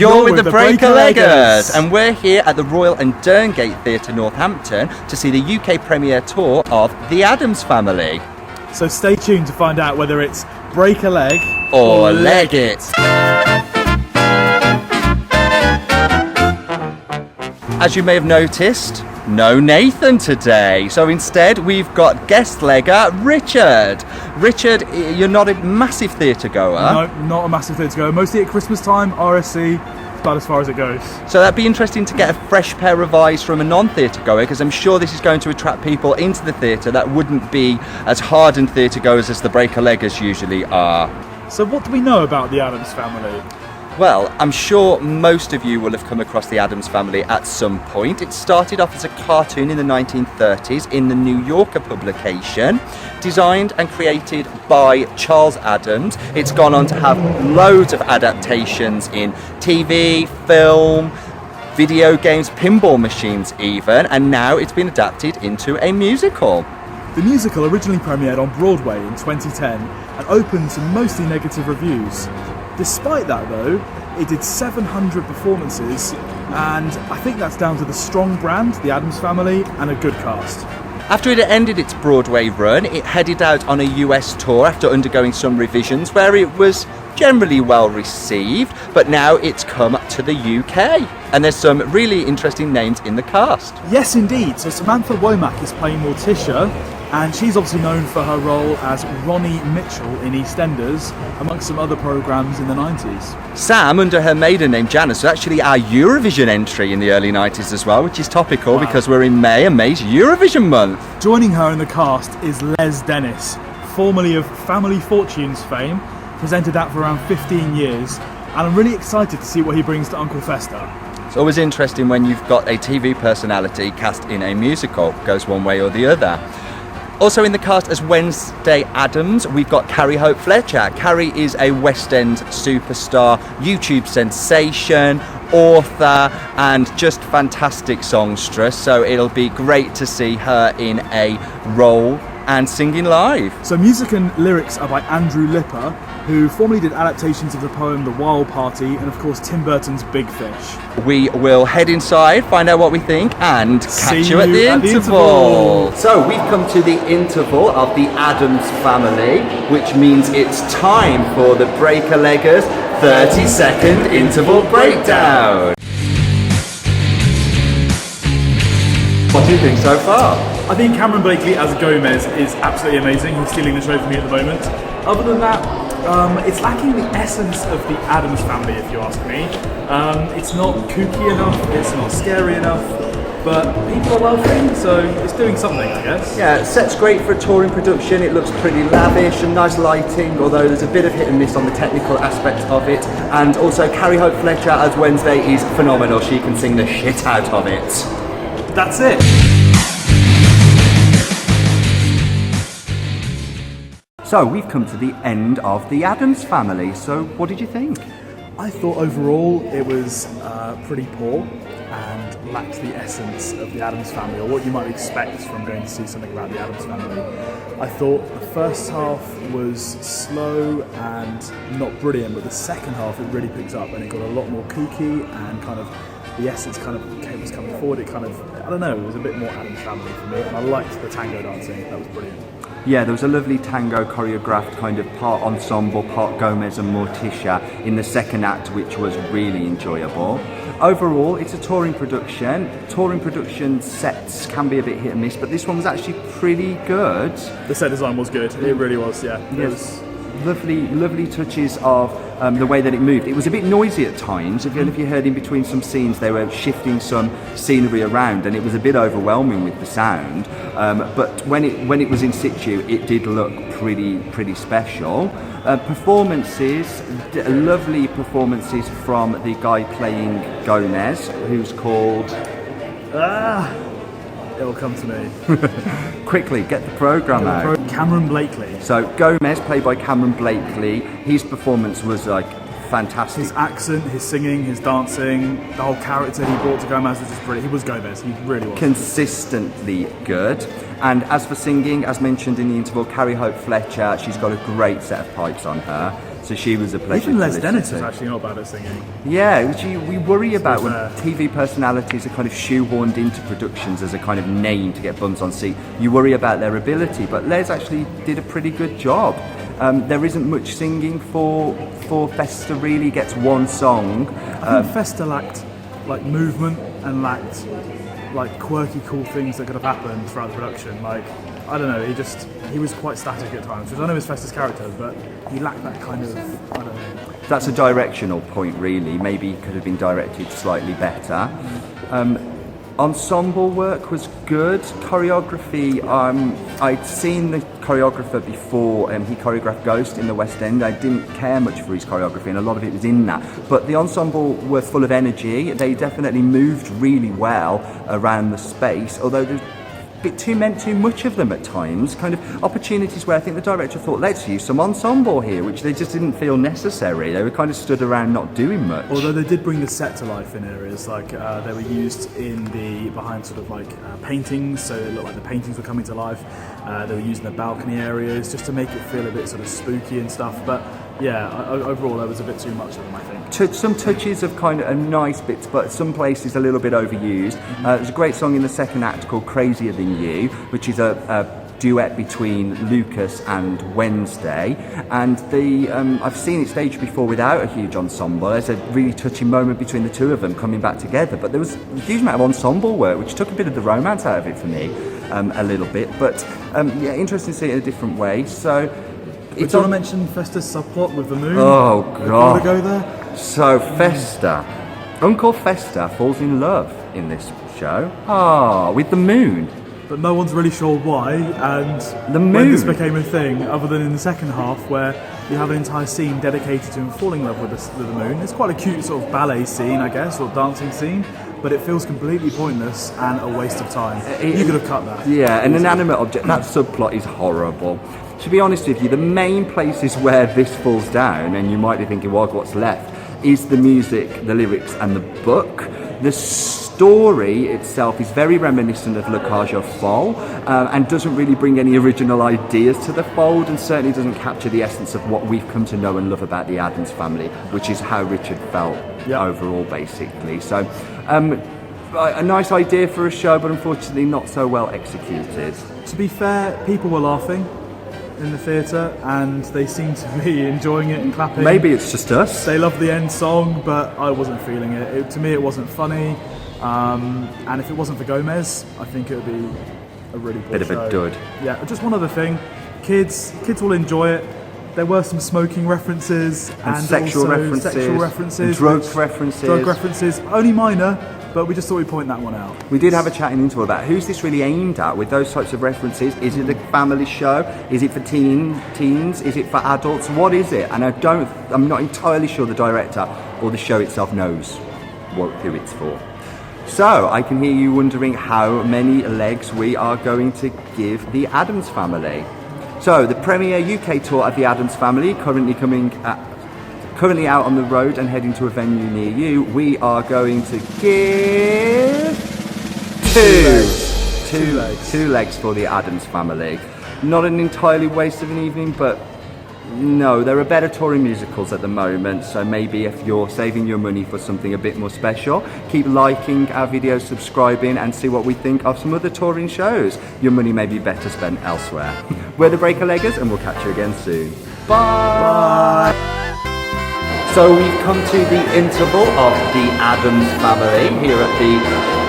You're with the Breaker-Leggers, and we're here at the Royal and Derngate Theatre Northampton to see the UK premiere tour of The Addams Family. So stay tuned to find out whether it's break a leg or leg it. As you may have noticed, no Nathan today. So instead we've got guest legger Richard. Richard, you're not a massive theatre goer. No, not a massive theatre goer. Mostly at Christmas time, RSC, about as far as it goes. So that'd be interesting to get a fresh pair of eyes from a non-theatre goer, because I'm sure this is going to attract people into the theatre that wouldn't be as hardened theatre goers as the Breaker-Leggers usually are. So what do we know about the Addams Family? Well, I'm sure most of you will have come across the Addams Family at some point. It started off as a cartoon in the 1930s in the New Yorker publication, designed and created by Charles Addams. It's gone on to have loads of adaptations in TV, film, video games, pinball machines even, and now it's been adapted into a musical. The musical originally premiered on Broadway in 2010 and opened to mostly negative reviews. Despite that though, it did 700 performances, and I think that's down to the strong brand, the Addams Family, and a good cast. After it ended its Broadway run, it headed out on a US tour after undergoing some revisions where it was generally well received, but now it's come to the UK, and there's some really interesting names in the cast. Yes indeed, so Samantha Womack is playing Morticia, and she's obviously known for her role as Ronnie Mitchell in EastEnders, amongst some other programmes in the 90s. Sam, under her maiden name Janice, was actually our Eurovision entry in the early 90s as well, which is topical because we're in May, and May's Eurovision month. Joining her in the cast is Les Dennis, formerly of Family Fortunes fame, presented that for around 15 years, and I'm really excited to see what he brings to Uncle Fester. It's always interesting when you've got a TV personality cast in a musical, goes one way or the other. Also in the cast as Wednesday Addams, we've got Carrie Fletcher. Carrie is a West End superstar, YouTube sensation, author, and just fantastic songstress. So it'll be great to see her in a role and singing live. So music and lyrics are by Andrew Lippa, who formerly did adaptations of the poem The Wild Party and of course Tim Burton's Big Fish. We will head inside, find out what we think, and catch you at the interval. So we've come to the interval of the Addams Family, which means it's time for the Breaker-Leggers 30-second interval breakdown. What do you think so far? I think Cameron Blakely as Gomez is absolutely amazing. He's stealing the show for me at the moment. Other than that, it's lacking the essence of the Addams Family, if you ask me. It's not kooky enough, it's not scary enough, but people are laughing, so it's doing something, I guess. Yeah, set's great for a touring production. It looks pretty lavish and nice lighting, although there's a bit of hit and miss on the technical aspects of it. And also Carrie Fletcher as Wednesday is phenomenal. She can sing the shit out of it. That's it. So we've come to the end of the Addams Family. So what did you think? I thought overall it was pretty poor and lacked the essence of the Addams Family, or what you might expect from going to see something about the Addams Family. I thought the first half was slow and not brilliant, but the second half it really picked up and it got a lot more kooky, and kind of the essence kind of was coming forward. It kind of, I don't know, it was a bit more Addams Family for me, and I liked the tango dancing. That was brilliant. Yeah, there was a lovely tango choreographed kind of part ensemble, part Gomez and Morticia in the second act, which was really enjoyable. Overall, it's a touring production. Touring production sets can be a bit hit and miss, but this one was actually pretty good. The set design was good. It really was, yeah. Yes. Lovely touches of the way that it moved. It was a bit noisy at times. If you heard in between some scenes, they were shifting some scenery around, and it was a bit overwhelming with the sound. But when it was in situ, it did look pretty special. Performances, lovely performances from the guy playing Gomez, who's called. It'll come to me. Quickly, get the programme out. Cameron Blakely. So Gomez, played by Cameron Blakely, his performance was like fantastic. His accent, his singing, his dancing, the whole character he brought to Gomez was just brilliant. He was Gomez, he really was. Consistently good. And as for singing, as mentioned in the interval, Carrie Fletcher, she's got a great set of pipes on her. So she was a pleasure. Even Les to Dennis listen was to. actually not bad at singing. Yeah, which we worry about when fair. TV personalities are kind of shoehorned into productions as a kind of name to get bums on seat. You worry about their ability, but Les actually did a pretty good job. There isn't much singing for Festa. Really gets one song. I think Festa lacked like movement and lacked like quirky, cool things that could have happened throughout the production. Like, I don't know, he was quite static at times, which I know is Festa's character, but he lacked that kind of, I don't know. That's a directional point, really. Maybe he could have been directed slightly better. Ensemble work was good. Choreography, I'd seen the choreographer before. He choreographed Ghost in the West End. I didn't care much for his choreography, and a lot of it was in that. But the ensemble were full of energy. They definitely moved really well around the space, although there's a bit too much of them at times. Kind of opportunities where I think the director thought, let's use some ensemble here, which they just didn't feel necessary. They were kind of stood around not doing much. Although they did bring the set to life in areas, like they were used behind sort of like paintings, so it looked like the paintings were coming to life. They were using the balcony areas just to make it feel a bit sort of spooky and stuff. But yeah, overall there was a bit too much of them, I think. Some touches of kind of a nice bits, but some places a little bit overused. There's a great song in the second act called Crazier Than You, which is a duet between Lucas and Wednesday, and I've seen it staged before without a huge ensemble. There's a really touching moment between the two of them coming back together, but there was a huge amount of ensemble work which took a bit of the romance out of it for me, a little bit, but yeah, interesting to see it in a different way. So Do you want to mention Festa's subplot with the moon? Oh Do you god, want to go there? so Festa, Uncle Festa falls in love in this show, with the moon. But no one's really sure why, and The moon. when this became a thing, other than in the second half where you have an entire scene dedicated to him falling in love with the moon. It's quite a cute sort of ballet scene, I guess, or dancing scene, but it feels completely pointless and a waste of time. You could have cut that. Yeah, an inanimate object, that subplot is horrible. To be honest with you, the main places where this falls down, and you might be thinking, well, what's left, is the music, the lyrics and the book. The story itself is very reminiscent of Le Cage aux Folles, and doesn't really bring any original ideas to the fold, and certainly doesn't capture the essence of what we've come to know and love about the Addams family, which is how Richard felt overall, basically. So, a nice idea for a show, but unfortunately not so well executed. To be fair, people were laughing in the theatre and they seemed to be enjoying it and clapping. Maybe it's just us. They loved the end song, but I wasn't feeling it. To me, it wasn't funny. And if it wasn't for Gomez, I think it would be a really poor Bit of show. a dud. Yeah, just one other thing. Kids will enjoy it. There were some smoking references and sexual also references, sexual references, drug references. Drug references, only minor, but we just thought we'd point that one out. We did have a chat in interval about who's this really aimed at with those types of references. Is it a family show? Is it for teens? Is it for adults? What is it? And I'm not entirely sure the director or the show itself knows who it's for. So I can hear you wondering how many legs we are going to give the Addams Family. So the premiere UK tour of the Addams Family, currently out on the road and heading to a venue near you, we are going to give two legs for the Addams Family. Not an entirely waste of an evening, but no, there are better touring musicals at the moment, so maybe if you're saving your money for something a bit more special, keep liking our videos, subscribing, and see what we think of some other touring shows. Your money may be better spent elsewhere. We're the Breaker-Leggers, and we'll catch you again soon. Bye! So we've come to the interval of the Addams Family here at the